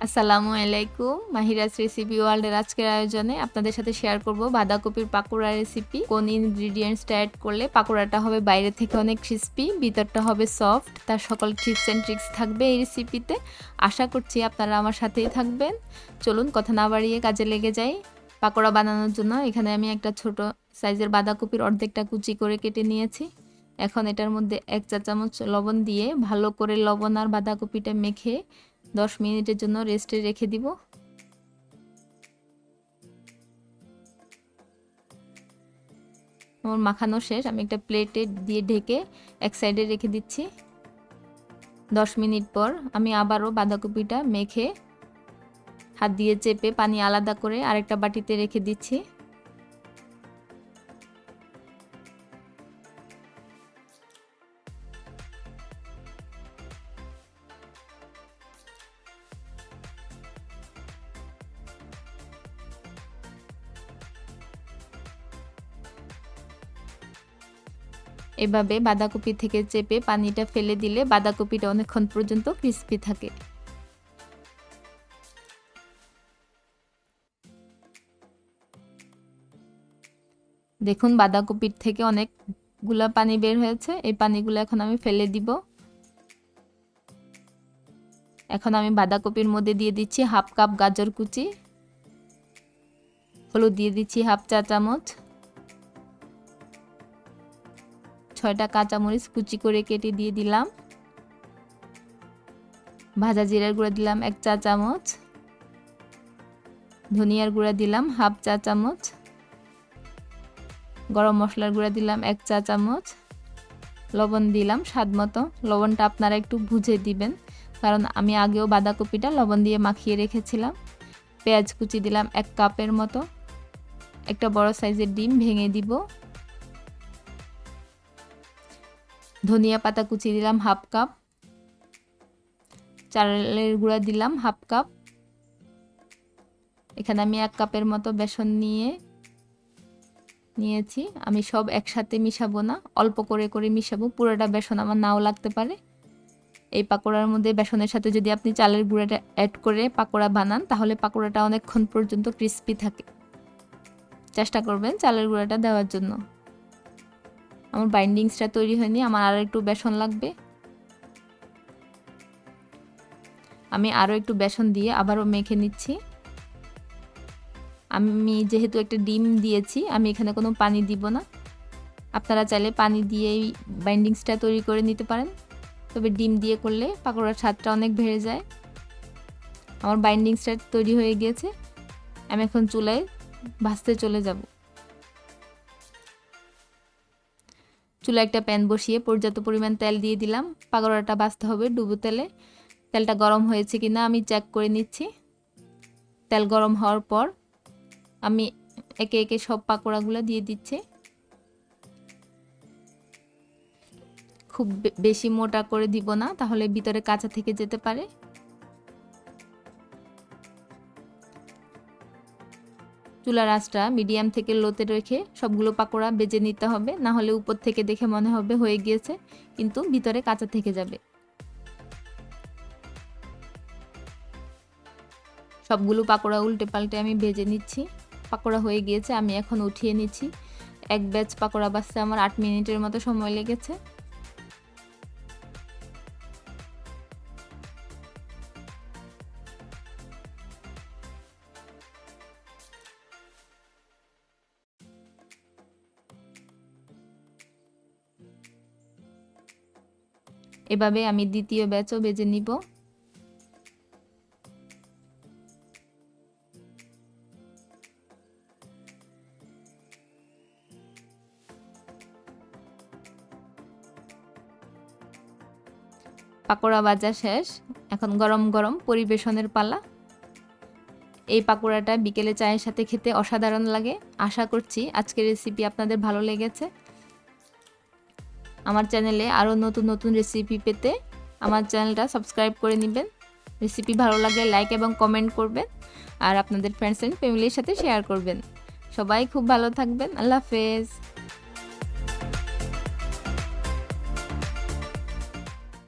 আসসালামু আলাইকুম। মাহিরাস রেসিপি ওয়ার্ল্ডের আজকের আয়োজনে আপনাদের সাথে শেয়ার করব বাঁধাকপির পাকোড়া রেসিপি। কোন ইনগ্রিডিয়েন্টসটা অ্যাড করলে পাকোড়াটা হবে বাইরে থেকে অনেক ক্রিস্পি, ভিতরটা হবে সফট। তার সকল টিপস অ্যান্ড ট্রিক্স থাকবে এই রেসিপিতে। আশা করছি আপনারা আমার সাথেই থাকবেন। চলুন কথা না বাড়িয়ে কাজে লেগে যাই। পাকোড়া বানানোর জন্য এখানে আমি একটা ছোট সাইজের বাঁধাকপির অর্ধেকটা কুচি করে কেটে নিয়েছি। এখন এটার মধ্যে 1 চা চামচ লবণ দিয়ে ভালো করে লবণ আর বাঁধাকপিটা মেখে 10 মিনিটের জন্য রেস্টে রেখে দিব। আমার মাখানো শেষ। আমি একটা প্লেটে দিয়ে ঢেকে এক সাইডে রেখে দিচ্ছি। 10 মিনিট পর আমি আবারও বাঁধাকপিটা মেখে হাত দিয়ে চেপে পানি আলাদা করে আরেকটা বাটিতে রেখে দিচ্ছি। এভাবে বাঁধাকপি থেকে চেপে পানিটা ফেলে দিলে বাঁধাকপিটা অনেকক্ষণ পর্যন্ত ক্রিস্পি থাকে। দেখুন বাঁধাকপির থেকে অনেকগুলা পানি বের হয়েছে। এই পানিগুলো এখন আমি ফেলে দিব। এখন আমি বাঁধাকপির মধ্যে দিয়ে দিচ্ছি হাফ কাপ গাজর কুচি, হলুদ দিয়ে দিচ্ছি হাফ চা চামচ, 6টা কাঁচামরিচ কুচি করে কেটে দিয়ে দিলাম, ভাজা জিরার গুঁড়া দিলাম 1 চা চামচ, ধনিয়ার গুঁড়া দিলাম হাফ চা চামচ, গরম মশলার গুঁড়া দিলাম 1 চা চামচ, লবণ দিলাম স্বাদ মতো। লবণটা আপনারা একটু বুঝে দিবেন, কারণ আমি আগেও বাঁধাকপিটা লবণ দিয়ে মাখিয়ে রেখেছিলাম। পেঁয়াজ কুচি দিলাম 1 কাপের মতো, একটা বড় সাইজের ডিম ভেঙে দিব, ধনিয়া পাতা কুচি দিলাম হাফ কাপ, চালের গুঁড়া দিলাম হাফ কাপ। এখানে আমি 1 কাপের মতো বেসন নিয়েছি। আমি সব একসাথে মিশাবো না, অল্প করে করে মিশাবো। পুরোটা বেসন আমার নাও লাগতে পারে। এই পাকোড়ার মধ্যে বেসনের সাথে যদি আপনি চালের গুঁড়াটা অ্যাড করে পাকোড়া বানান, তাহলে পাকোড়াটা অনেকক্ষণ পর্যন্ত ক্রিস্পি থাকে। চেষ্টা করবেন চালের গুঁড়াটা দেওয়ার জন্য। আমার বাইন্ডিংসটা তৈরি হয়নি, আমার আরও একটু বেসন লাগবে। আমি আরও একটু বেসন দিয়ে আবারও মেখে নিচ্ছি। আমি যেহেতু একটা ডিম দিয়েছি, আমি এখানে কোনো পানি দিব না। আপনারা চাইলে পানি দিয়েই বাইন্ডিংসটা তৈরি করে নিতে পারেন, তবে ডিম দিয়ে করলে পাকোড়ার স্বাদটা অনেক বেড়ে যায়। আমার বাইন্ডিংসটা তৈরি হয়ে গিয়েছে। আমি এখন চুলায় ভাজতে চলে যাব। চুলায় একটা প্যান বসিয়ে পর্যাপ্ত পরিমাণ তেল দিয়ে দিলাম। পাকোড়াটা ভাজতে হবে ডুবো তেলে। তেলটা গরম হয়েছে কিনা আমি চেক করে নিচ্ছি। তেল গরম হওয়ার পর আমি একে একে সব পাকোড়াগুলো দিয়ে দিচ্ছি। খুব বেশি মোটা করে দিব না, তাহলে ভিতরে কাঁচা থেকে যেতে পারে। চুলার আঁচটা মিডিয়াম থেকে লোতে রেখে সবগুলো পাকোড়া ভেজে নিতে হবে, না হলে উপর থেকে দেখে মনে হবে হয়ে গিয়েছে, কিন্তু ভিতরে কাঁচা থেকে যাবে। সবগুলো পাকোড়া উল্টে পাল্টে আমি ভেজে নিচ্ছি। পাকোড়া হয়ে গিয়েছে, আমি এখন উঠিয়ে নিচ্ছি। এক ব্যাচ পাকোড়া ভাজতে আমার 8 মিনিটের মতো সময় লেগেছে। এভাবে আমি দ্বিতীয় ব্যাচও ভেজে নিব। পাকোড়া ভাজা শেষ, এখন গরম গরম পরিবেশনের পালা। এই পাকোড়াটা বিকেলে চায়ের সাথে খেতে অসাধারণ লাগে। আশা করছি আজকের রেসিপি আপনাদের ভালো লেগেছে। আমার চ্যানেলে আরও নতুন নতুন রেসিপি পেতে আমার চ্যানেলটা সাবস্ক্রাইব করে নেবেন। রেসিপি ভালো লাগলে লাইক এবং কমেন্ট করবেন, আর আপনাদের ফ্রেন্ডস অ্যান্ড ফ্যামিলির সাথে শেয়ার করবেন। সবাই খুব ভালো থাকবেন। আল্লাহ হাফেজ।